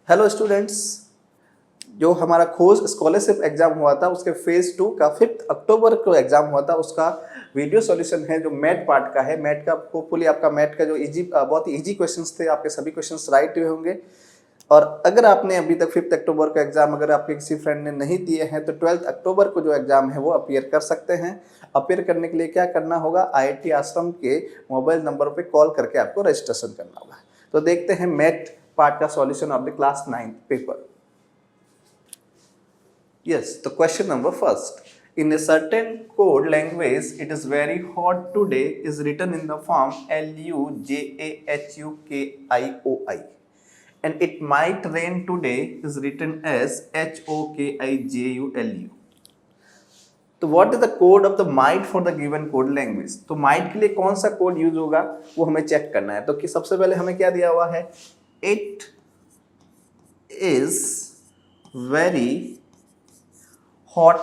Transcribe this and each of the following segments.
Hello students, जो हमारा खोज स्कॉलरशिप एग्जाम हुआ था उसके फेज 2 का 5 अक्टूबर को एग्जाम हुआ था, उसका वीडियो सॉल्यूशन है जो मैथ पार्ट का है। मैथ का होपफुली आपका मैथ का जो बहुत ही इजी क्वेश्चंस थे, आपके सभी क्वेश्चंस राइट हुए होंगे। और अगर आपने अभी तक 5 अक्टूबर का एग्जाम अगर आपके किसी फ्रेंड ने नहीं दिए हैं तो 12 अक्टूबर को जो एग्जाम है वो अपीयर कर सकते हैं। अपीयर करने के लिए क्या करना होगा, IIT आश्रम के मोबाइल नंबर पे कॉल करके आपको रजिस्ट्रेशन करना होगा। तो देखते हैं मैथ पार्ट का solution of the class 9 paper. Yes, the question number first. In a certain code language, it is very hot today is written in the form LUJAHUKIOI. And it might rain today is written as HOKIJULU. तो what is the code of the might for the given code language. तो might के लिए कौन सा code use होगा वो हमें check करना है। तो कि सबसे पहले हमें क्या दिया हुआ है, it is very hot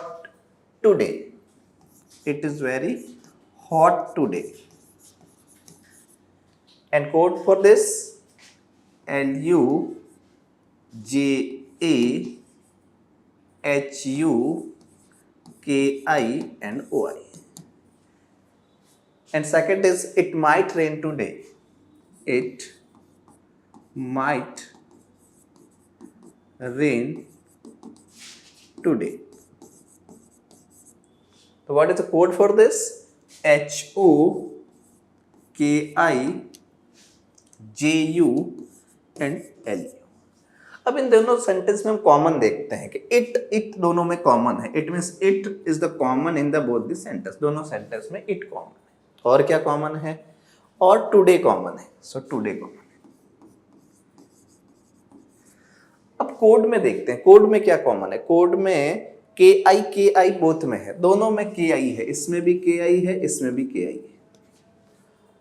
today. It is very hot today. And code for this LUJAHUKI and OI. And second is it might rain today. It might rain today. So what is the code for this? HOKIJU and LU. अब इन दोनों sentence में हम common देखते हैं कि it दोनों में common है। It means it is the common in the both the sentence. दोनों सेंटेंस में इट कॉमन है। और क्या कॉमन है? और टुडे कॉमन है। सो टुडे कॉमन है। अब कोड में देखते हैं, कोड में क्या कॉमन है। कोड में KI बोथ में है, दोनों में KI है, इसमें भी KI है, इसमें भी KI है।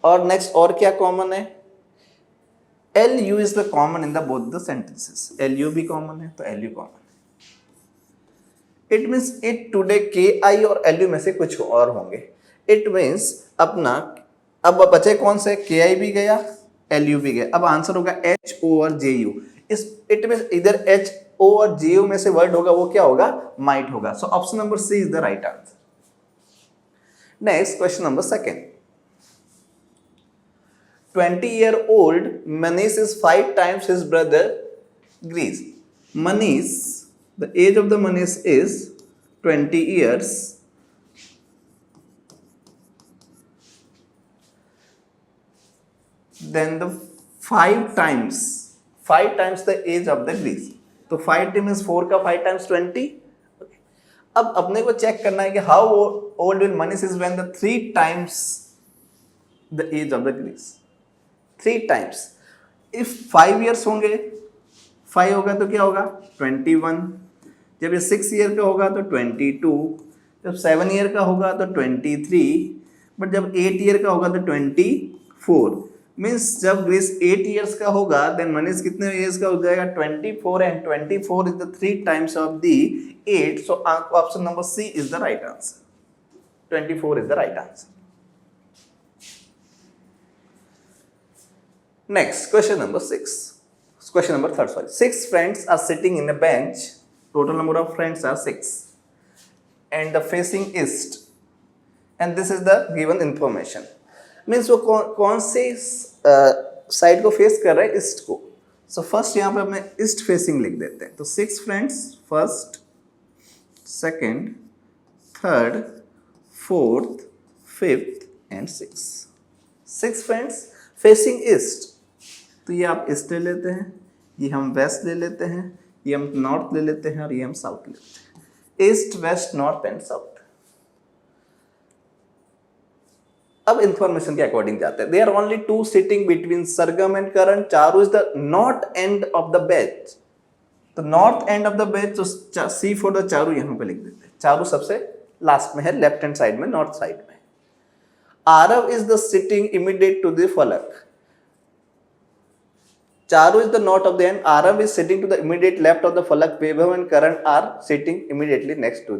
और नेक्स्ट और क्या कॉमन है, LU is the common in the both the sentences. LU भी कॉमन है तो LU कॉमन है। It means it today KI और LU में से कुछ और होंगे। इट मीन्स अपना अब बचे कौन से, KI भी गया, LU भी गया। अब आंसर होगा HO और JU। इस इट मीन्स इधर HO और JU में से वर्ड होगा वो क्या होगा, माइट होगा। सो option number C is the right answer. Next question number second. 20-year-old Manish is 5 times his brother Greece. Manish, the age of the Manish is 20 years. Then the 5 times the age of the Greece. तो 5 means 4 का 5 times 20. Okay. अब अपने को check करना है कि how old will Manish is when the 3 times the age of the Greece. 3 times. If 5 years होंगे, 5 होगा तो क्या होगा 21। जब ये 6 ईयर का होगा तो 22। जब 7 ईयर का होगा तो 23। बट जब 8 ईयर का होगा तो 24। मीन्स जब ग्रीस 8 ईयर्स का होगा देन मनीष कितने ईयर्स का हो जाएगा 24 and 24 is the 3 times of the 8। So option number C is the right answer. 24 is the right answer. Next, question number 6. Question number 3, sorry. 6 friends are sitting in a bench. Total number of friends are 6. And the facing east. And this is the given information. Means वो कौन से side को face कर रहा है, east को। So first यहाँ पे अपने ईस्ट फेसिंग लिख देते हैं। तो 6 friends, first, second, third, fourth, fifth and 6 friends facing east. तो ये आप ईस्ट ले लेते हैं, ये हम वेस्ट ले लेते हैं, ये हम नॉर्थ ले लेते हैं और ये हम साउथ ले लेते हैं। East, west, north and south. अब इंफॉर्मेशन के अकॉर्डिंग जाते हैं। There are only 2 sitting between Sargam and Karan. Charu is the north end of the bench. तो north end of the bench, तो C फॉर द चारू यहां पे लिख देते हैं। चारू सबसे लास्ट में है, लेफ्ट हैंड साइड में, नॉर्थ साइड में। Aarav is the sitting immediate to the Falak. Charu is the north of the end. Arav is sitting to the immediate left of the falak. Vaibhav and Karan are sitting immediately next to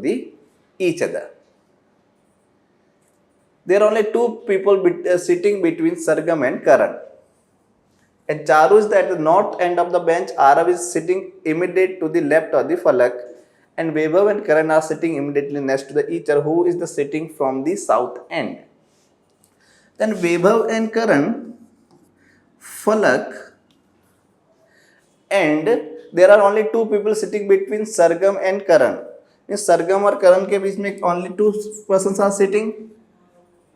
each other. There are only 2 people sitting between Sargam and Karan. and Charu is at the north end of the bench. Arav is sitting immediate to the left of the Falak, and Vaibhav and Karan are sitting immediately next to the each other. Who is the sitting from the south end? Then Vaibhav and Karan, Falak, and there are only two people sitting between Sargam and Karan. Means Sargam और Karan के बीच में only two persons are sitting.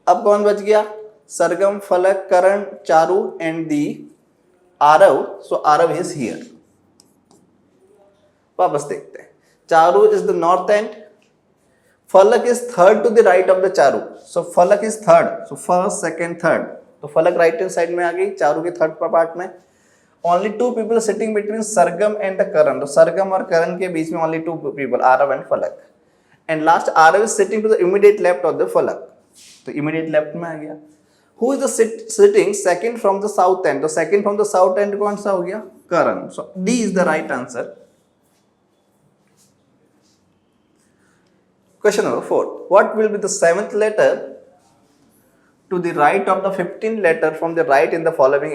अब कौन बच गया? Sargam, Falak, Karan, Charu, and the Arav. So Arav is here. वापस देखते हैं. Charu is the north end. Falak is third to the right of the Charu. So Falak is third. So first, second, third. तो Falak right hand side में आ गई, Charu के third part में. Only two people sitting between Sargam and the Karan. तो Sargam और Karan के बीच में only two people, Arav and Falak. And last Arav is sitting to the immediate left of the Falak. तो immediate left में आ गया. Who is the sitting second from the south end? तो second from the south end कौन सा हो गया? Karan. So D is the right answer. Question number 4. What will be the seventh letter to the right of the 15th letter from the right in the following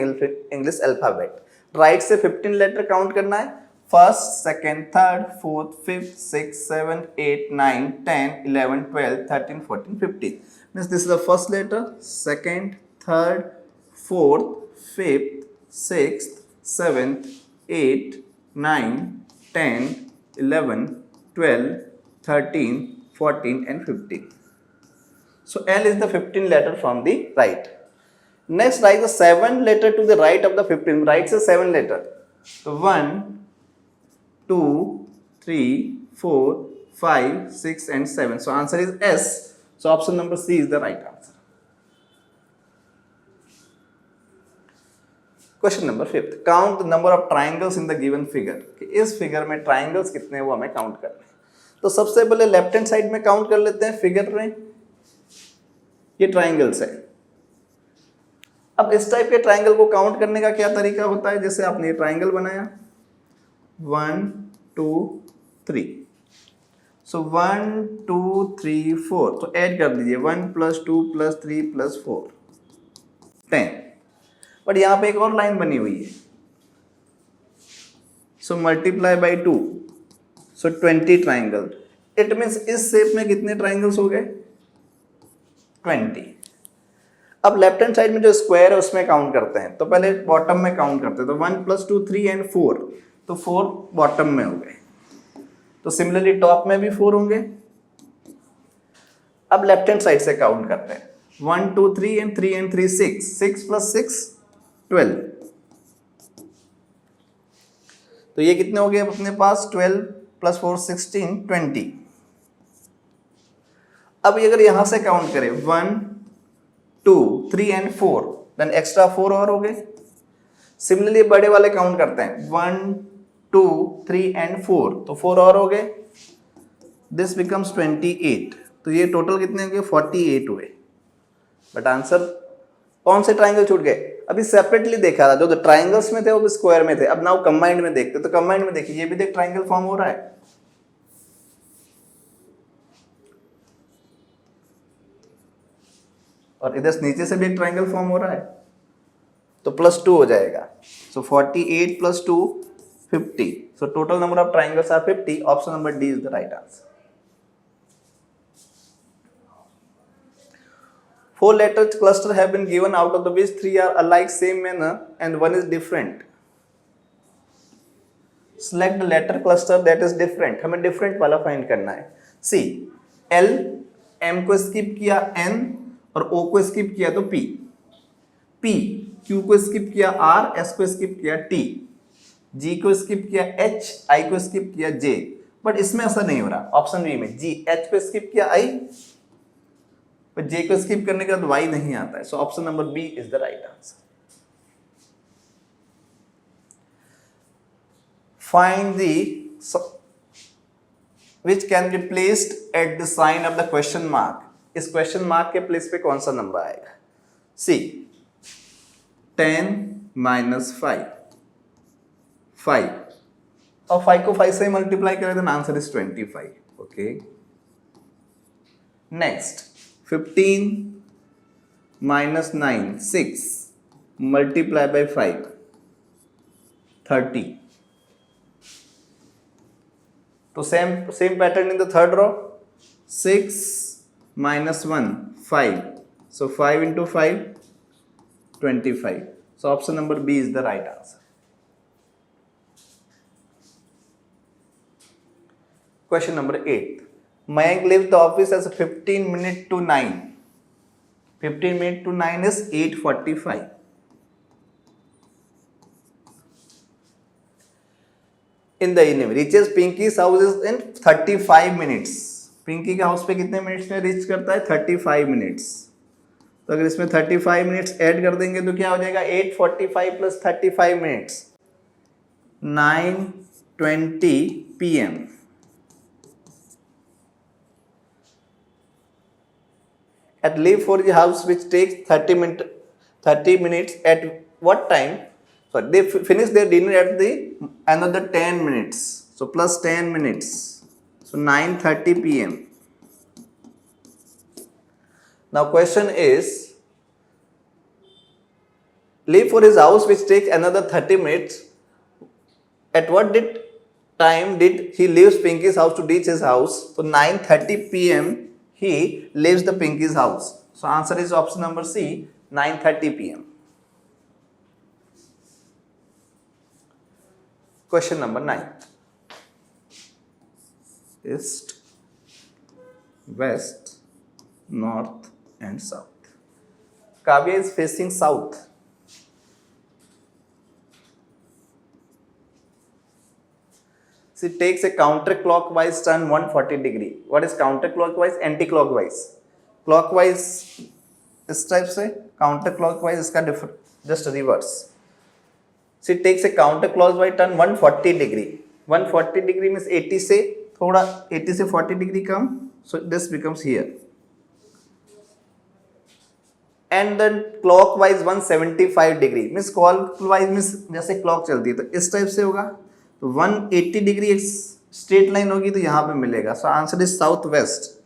English alphabet? Right से 15 letter count करना है. First, second, third, fourth, fifth, sixth, seventh, 8, 9, 10, 11, 12, 13, 14, 15. Means this is the first letter, second, third, fourth, fifth, sixth, seventh, 8, 9, 10, 11, 12, 13, 14 and 15. So L is the 15th letter from the right. Next, write the 7th letter to the right of the 15th. Right is 7 letter. So 1, 2, 3, 4, 5, 6 and 7. So answer is S. So option number C is the right answer. Question number 5. Count the number of triangles in the given figure. इस figure में triangles कितने वो हमें count करने हैं. तो सबसे पहले लेफ्ट हैंड साइड में काउंट कर लेते हैं. फिगर में ये ट्राइंगल्स है. अब इस टाइप के ट्राइंगल को काउंट करने का क्या तरीका होता है? जैसे आपने ये ट्राइंगल बनाया 1, 2, 3. सो 1, 2, 3, 4. तो ऐड कर दीजिए 1 + 2 + 3 + 4 10. बट यहां पे एक और लाइन बनी हुई है. So multiply by 2. So 20 triangle. It means इस शेप में कितने ट्राइंगल्स हो गए? 20. अब लेफ्ट हैंड साइड में जो स्क्वायर है उसमें काउंट करते हैं. तो पहले बॉटम में काउंट करते हैं. तो 1 + 2 3 एंड 4. तो 4 बॉटम में हो गए. तो सिमिलरली टॉप में भी 4 होंगे. अब लेफ्ट हैंड साइड से काउंट करते हैं. 1, 2, 3 एंड 3 एंड 3 6. 6 + 6 12. तो ये कितने हो गए अपने पास? 12 + 4 16 20. अब अगर यहां से काउंट करें 1, 2, 3 एंड 4, देन एक्स्ट्रा 4 और हो गए. सिमिलरली बड़े वाले काउंट करते हैं 1, 2, 3 एंड 4. तो 4 और हो गए. This becomes 28. तो ये टोटल कितने हो गए? 48 हुए. बट आंसर कौन से ट्राइंगल छूट गए? अभी सेपरेटली देखा था. जो ट्राइंगल्स में थे वो स्क्वायर में थे. अब नाउ कंबाइंड में देखते. तो कंबाइंड में देखिए ये भी देख ट्राइंगल फॉर्म हो रहा है. और इधर नीचे से भी एक ट्राइंगल फॉर्म हो रहा है. तो +2 हो जाएगा. So 48 + 2 50. So total number of triangles are 50. Option number D is the right answer. 4 letter cluster have been given, out of the which 3 are alike same manner and 1 is different. Select the letter cluster that is different. हमें different वाला find करना है. C, L, M को skip किया N और O को skip किया तो P. P, Q को स्किप किया R, S को स्किप किया T, G को स्किप किया H, I को स्किप किया J. बट इसमें ऐसा नहीं हो रहा. ऑप्शन बी में G, H को स्किप किया I, पर J को स्किप करने के बाद Y नहीं आता है. सो option number B is the right answer. Find the which can be placed at the sign of the question mark. इस क्वेश्चन मार्क के प्लेस पे कौन सा नंबर आएगा? सी 10 - 5 5. और 5 को 5 से मल्टीप्लाई करें तो answer is 25. Okay. Next 15 - 9 6 multiply by 5 30. तो same pattern in the third row. 6 minus 1 5. So 5 into 5 25. So option number B is the right answer. Question number 8. Mayank leaves the office as 15 minutes to 9. 15 minutes to 9 is 8:45. In the evening reaches Pinky's house in 35 minutes. Pinky के house पे कितने minutes में reach करता है? 35 minutes. तो अगर इसमें 35 minutes add कर देंगे तो क्या हो जाएगा? 8:45 plus 35 minutes 9:20 PM. At leave for the house which takes 30 minutes at what time? So they finish their dinner at the another 10 minutes. So plus 10 minutes. So 9:30 PM. Now question is, leave for his house which takes another 30 minutes. At what time did he leaves Pinky's house to reach his house? So 9:30 PM he leaves the Pinky's house. So answer is option number C, 9:30 PM. Question number 9. East, west, north and south. Kavya is facing south. She takes a counterclockwise turn 140 degree. What is counterclockwise? Anti-clockwise. Clockwise इस type से, counterclockwise इसका just reverse. She takes a counterclockwise turn 140 degree. 140 degree means 80 से थोड़ा 80 से 40 degree come. So this becomes here. And then clockwise 175 degree means clockwise means जैसे clock चलती है तो इस टाइप से होगा. तो 180 डिग्री एक स्ट्रेट लाइन होगी तो यहाँ पे मिलेगा. So answer is south west.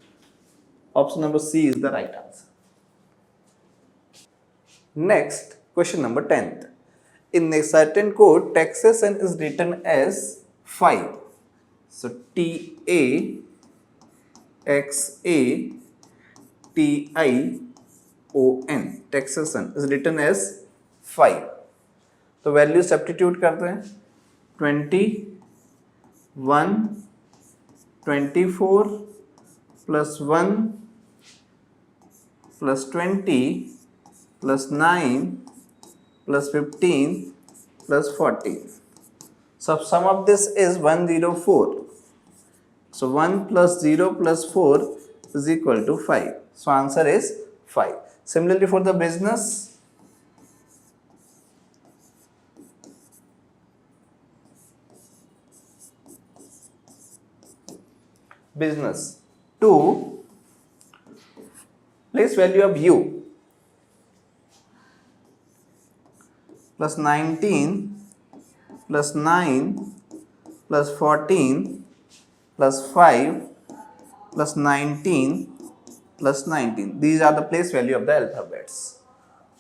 Option number C is the right answer. Next question number 10th. In a certain code, taxation is written as 5. So TA XA TION taxation is written as 5. तो value substitute करते हैं. 21 24 plus 1 plus 20 plus 9 plus 15 plus 14. So sum of this is 104. So 1 plus 0 plus 4 is equal to 5. So answer is 5. Similarly for the business, business 2, place value of u plus 19 plus 9 plus 14 plus 5 plus 19 plus 19. These are the place value of the alphabets.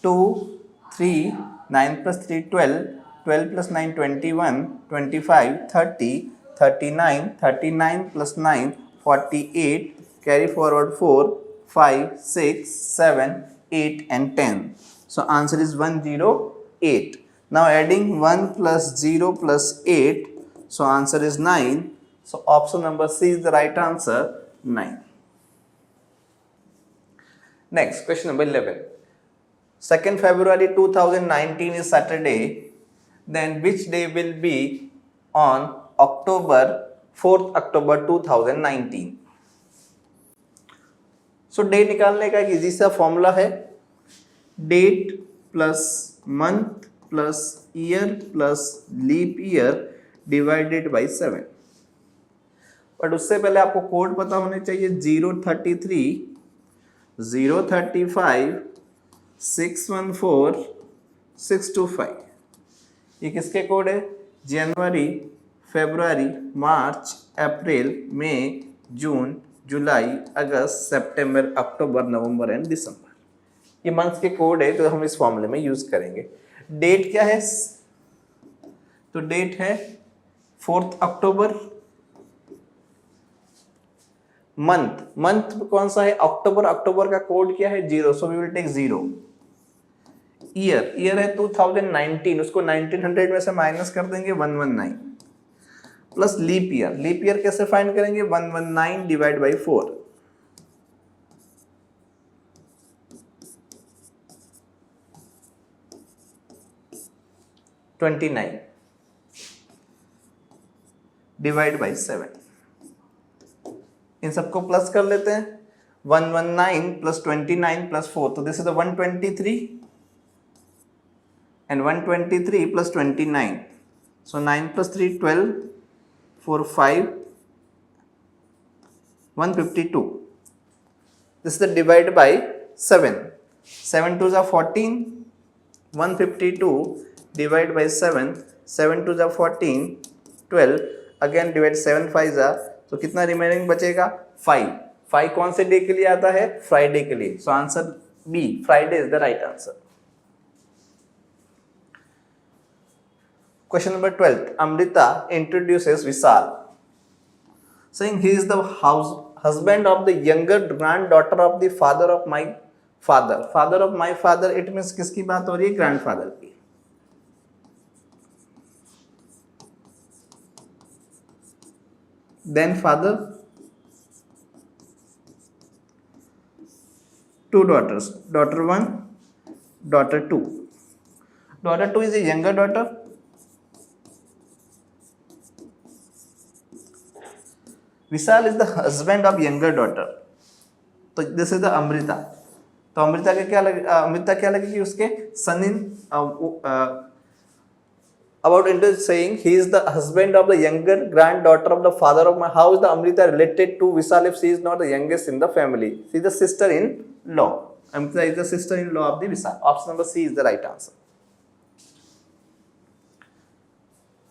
2, 3, 9 plus 3 12, 12 plus 9 21, 25, 30, 39, 39 plus 9 48, carry forward 4, 5, 6, 7, 8 and 10. So answer is 108. Now adding 1 plus 0 plus 8, so answer is 9. So option number C is the right answer, 9. Next question number 11. 2nd February 2019 is Saturday. Then which day will be on October 4th October 2019. So day निकालने का एक easy सा formula है. Date plus month plus year plus leap year divided by 7. But उससे पहले आपको code पता होने चाहिए. 033 035 614 625. ये किसके कोड है? जनवरी, फरवरी, मार्च, अप्रैल, मई, जून, जुलाई, अगस्त, सितंबर, अक्टूबर, नवंबर एंड दिसंबर. ये मंथ्स के कोड है तो हम इस फॉर्मूले में यूज करेंगे. डेट क्या है? तो डेट है 4 अक्टूबर। मंथ, मंथ कौन सा है? अक्टूबर। अक्टूबर का कोड क्या है? 0, so we will take 0। Year, year है 2019, उसको 1900 में से माइनस कर देंगे 119 plus leap year. Leap year कैसे फाइंड करेंगे? 119 डिवाइड बाई 4, 29 डिवाइड बाई 7। इन सबको प्लस कर लेते हैं। 119 प्लस 29 प्लस 4, तो this is 123 and 123 plus 29, so 9 plus 3 12, 4 5, 152. This is the divide by 7, 7 2s are 14, 152 divide by 7, 7 2s are 14, 12, again divide 7 5s are, तो कितना रिमेनिंग बचेगा? 5। 5 कौन से डे के लिए आता है? फ्राइडे के लिए। So answer B, Friday is the right answer. Question number 12. Amrita introduces Vishal, saying he is the husband of the younger granddaughter of the father of my father. Father of my father, it means किसकी बात हो रही है? Grandfather की। Then father, 2 daughters, daughter 1, daughter 2. Daughter 2 is a younger daughter. Vishal is the husband of younger daughter. तो this is the Amrita. तो अमृता के क्या लगे? अमृता क्या लगेगी? उसके सन इन about into saying he is the husband of the younger granddaughter of the father of my. How is the Amrita related to Vishal if she is not the youngest in the family? She is the sister in law. Amrita is the sister in law of the Vishal. Option number C is the right answer.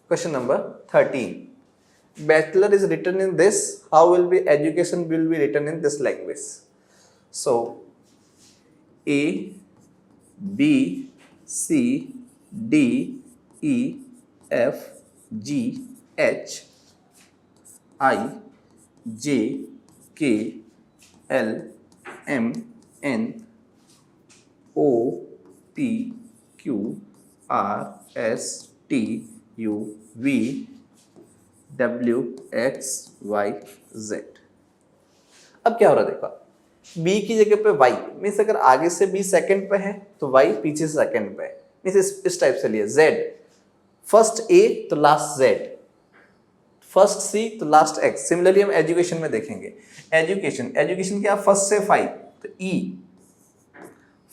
Question number 13. Bachelor is written in this. How will be education will be written in this language? So A, B, C, D, E, F, G, H, I, J, K, L, M, N, O, P, Q, R, S, T, U, V, W, X, Y, Z। अब क्या हो रहा है? देखो, B की जगह पे Y means अगर आगे से B सेकंड पे है तो Y पीछे से सेकंड पे है। मीन्स इस टाइप से लिए Z फर्स्ट A तो लास्ट Z, फर्स्ट C तो लास्ट X। सिमिलरली हम एजुकेशन में देखेंगे। एजुकेशन, एजुकेशन क्या? फर्स्ट से 5 तो E,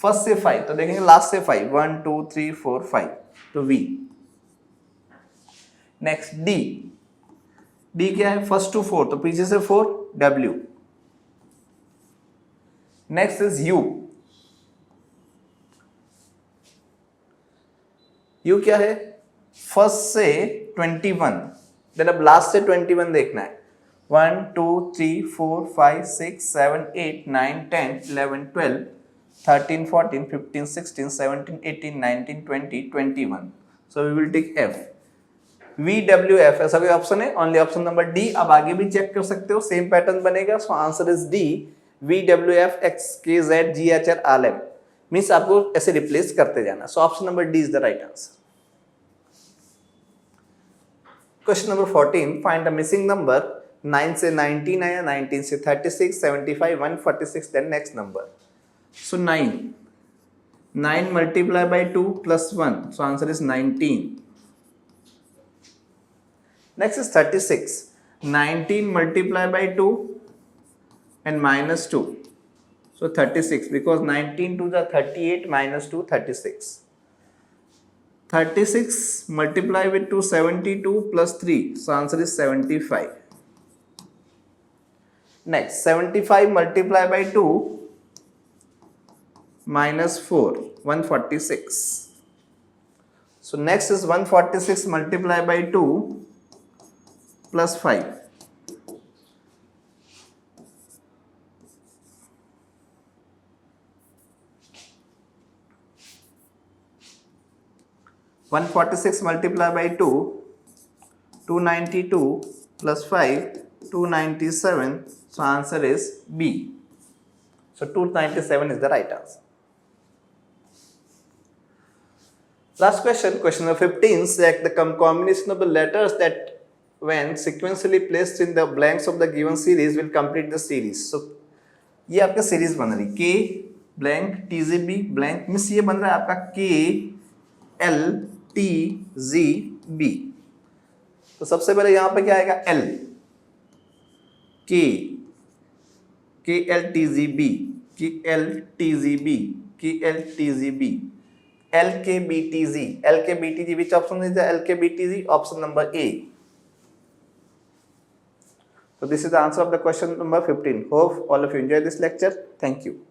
फर्स्ट से 5 तो देखेंगे लास्ट से 5, 1 2 3 4 5 तो V। नेक्स्ट D, D क्या है? फर्स्ट टू 4 तो पीछे से 4 W। Next is U, U क्या है? फर्स्ट से 21, देन अब लास्ट से 21 देखना है। 1 2 3 4 5 6 7 8 9 10 11 12 13 14 15 16 17 18 19 20 21। So we will take F। V W F ऐसा कोई ऑप्शन है? Only option number D. अब आगे भी चेक कर सकते हो, सेम पैटर्न बनेगा। सो answer is D, V W F X K Z G H R R M। Means आपको ऐसे रिप्लेस करते जाना। So option number D is the right answer. Question number 14, find the missing number. 9 से 19 आया, 19 से 36, 75, 146, then next number. So 9 multiply by 2 plus 1, so answer is 19। Next is 36, 19 multiply by 2 and minus 2, so 36 because 19 to the 38 minus 2 36, 36 multiply with 2 72 plus 3, so answer is 75. Next 75 multiply by 2 minus 4, 146. So next is 146 multiply by 2 plus 5, 1 146 multiplied by 2, 292 plus 5, 297. So answer is B. So 297 is the right answer. Last question, question number 15. Select the combination of the letters that when sequentially placed in the blanks of the given series will complete the series. So ये आपका series बन रही K blank TZB blank miss ये बन रहा है आपका K L T Z B. तो सबसे पहले यहाँ पे क्या आएगा L K K L T Z B K L T Z B K L T Z B L K B T Z L K B T Z. Which option is the L K B T Z? Option number A. So this is the answer of the question number 15. Hope all of you enjoy this lecture. Thank you.